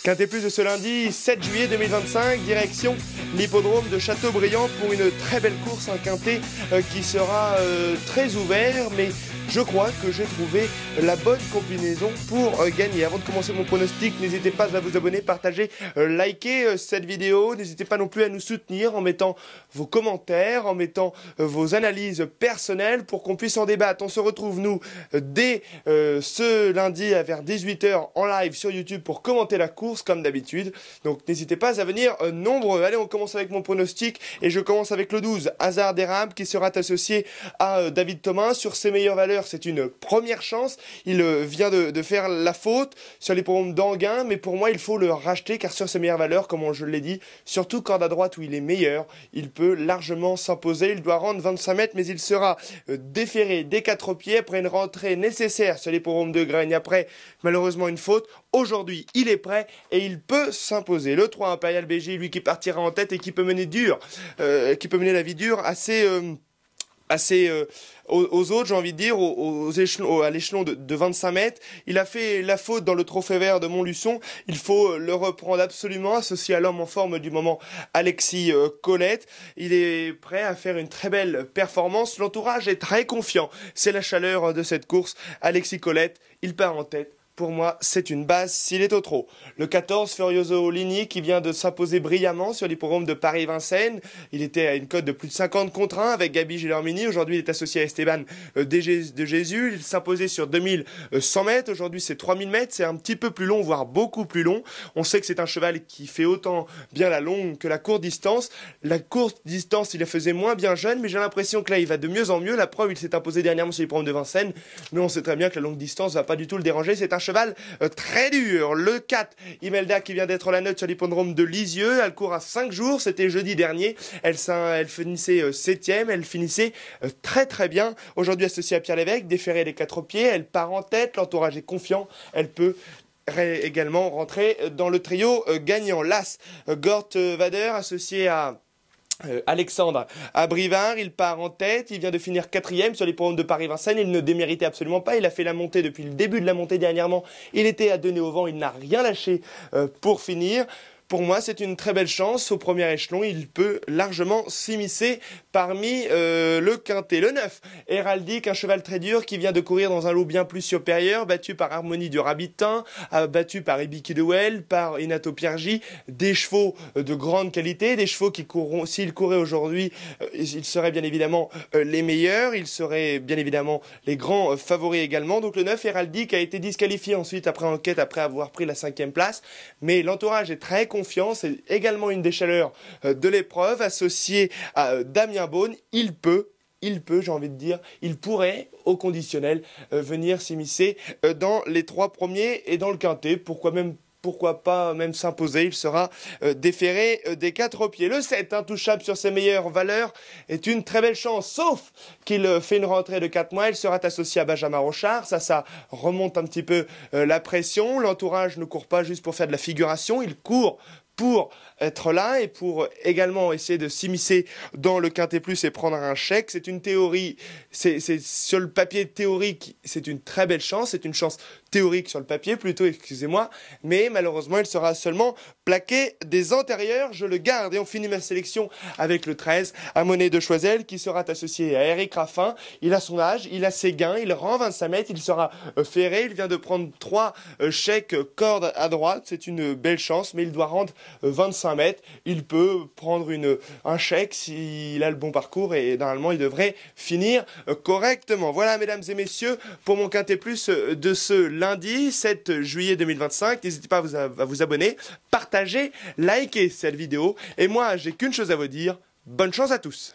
Quintet Plus de ce lundi 7 juillet 2025, direction l'hippodrome de Châteaubriand pour une très belle course, un quintet qui sera très ouvert, mais je crois que j'ai trouvé la bonne combinaison pour gagner. Avant de commencer mon pronostic, n'hésitez pas à vous abonner, partager, liker cette vidéo. N'hésitez pas non plus à nous soutenir en mettant vos commentaires, en mettant vos analyses personnelles pour qu'on puisse en débattre. On se retrouve, nous, dès ce lundi vers 18 h en live sur YouTube pour commenter la course, comme d'habitude. Donc n'hésitez pas à venir nombreux. Allez, on commence avec mon pronostic et je commence avec le 12, Hasard des Rames, qui sera associé à David Thomas. Sur ses meilleures valeurs, c'est une première chance. Il vient de faire la faute sur l'hippodrome d'Anguin, mais pour moi, il faut le racheter car sur ses meilleures valeurs, comme je l'ai dit, surtout corde à droite où il est meilleur, il peut largement s'imposer. Il doit rendre 25 mètres, mais il sera déféré des 4 pieds après une rentrée nécessaire sur l'hippodrome de Graigne. Après, malheureusement, une faute. Aujourd'hui, il est prêt et il peut s'imposer. Le 3, Impérial BG, lui qui partira en tête et qui peut mener qui peut mener la vie dure assez aux autres, j'ai envie de dire, à l'échelon de 25 mètres. Il a fait la faute dans le trophée vert de Montluçon. Il faut le reprendre absolument, associé à l'homme en forme du moment, Alexis Colette. Il est prêt à faire une très belle performance. L'entourage est très confiant. C'est la chaleur de cette course. Alexis Colette, il part en tête. Pour moi, c'est une base s'il est au trot. Le 14, Furioso Ligny, qui vient de s'imposer brillamment sur l'hippodrome de Paris-Vincennes. Il était à une cote de plus de 50 contre 1 avec Gabi Gelormini. Aujourd'hui, il est associé à Esteban de Jésus. Il s'imposait sur 2100 mètres. Aujourd'hui, c'est 3000 mètres. C'est un petit peu plus long, voire beaucoup plus long. On sait que c'est un cheval qui fait autant bien la longue que la courte distance. La courte distance, il la faisait moins bien jeune, mais j'ai l'impression que là, il va de mieux en mieux. La preuve, il s'est imposé dernièrement sur l'hippodrome de Vincennes. Mais on sait très bien que la longue distance va pas du tout le déranger. C'est un cheval très dur. Le 4, Imelda, qui vient d'être la note sur l'hippodrome de Lisieux. Elle court à 5 jours, c'était jeudi dernier. Elle finissait 7e, elle finissait très très bien. Aujourd'hui associée à Pierre Lévesque, déférée des 4 pieds, elle part en tête, l'entourage est confiant, elle peut également rentrer dans le trio gagnant. L'As, Gort Vader, associé à Alexandre Abrivard, il part en tête, il vient de finir 4e sur l'hippodrome de Paris-Vincennes, il ne déméritait absolument pas, il a fait la montée depuis le début de la montée dernièrement, il était à donner au vent, il n'a rien lâché pour finir. Pour moi, c'est une très belle chance. Au premier échelon, il peut largement s'immiscer parmi le quintet. Le 9, Héraldique, un cheval très dur qui vient de courir dans un lot bien plus supérieur, battu par Harmonie du Rabitin, battu par Ibiki de Well, par Inato Piergi, des chevaux de grande qualité, des chevaux qui courront, s'ils couraient aujourd'hui, ils seraient bien évidemment les meilleurs, ils seraient bien évidemment les grands favoris également. Donc le 9, Héraldique, a été disqualifié ensuite après enquête, après avoir pris la 5e place, mais l'entourage est très confiance, c'est également une des chaleurs de l'épreuve, associé à Damien Beaune, il peut, j'ai envie de dire, il pourrait, au conditionnel, venir s'immiscer dans les 3 premiers et dans le quintet, pourquoi pas même s'imposer, il sera déféré des 4 pieds. Le 7, intouchable sur ses meilleures valeurs, est une très belle chance, sauf qu'il fait une rentrée de 4 mois, il sera associé à Benjamin Rochard, ça remonte un petit peu la pression, l'entourage ne court pas juste pour faire de la figuration, il court pour être là et pour également essayer de s'immiscer dans le quintet plus et prendre un chèque. C'est une théorie, c'est sur le papier théorique, c'est une très belle chance, c'est une chance théorique sur le papier plutôt, excusez-moi, mais malheureusement il sera seulement plaqué des antérieurs, je le garde. Et on finit ma sélection avec le 13, Ammonet de Choiseul, qui sera associé à Eric Raffin. Il a son âge, il a ses gains, il rend 25 mètres, il sera ferré, il vient de prendre 3 chèques corde à droite, c'est une belle chance, mais il doit rendre 25 mètres, il peut prendre un chèque s'il a le bon parcours et normalement il devrait finir correctement. Voilà mesdames et messieurs pour mon quintet plus de ce lundi 7 juillet 2025. N'hésitez pas à vous abonner, partager, liker cette vidéo et moi j'ai qu'une chose à vous dire, bonne chance à tous.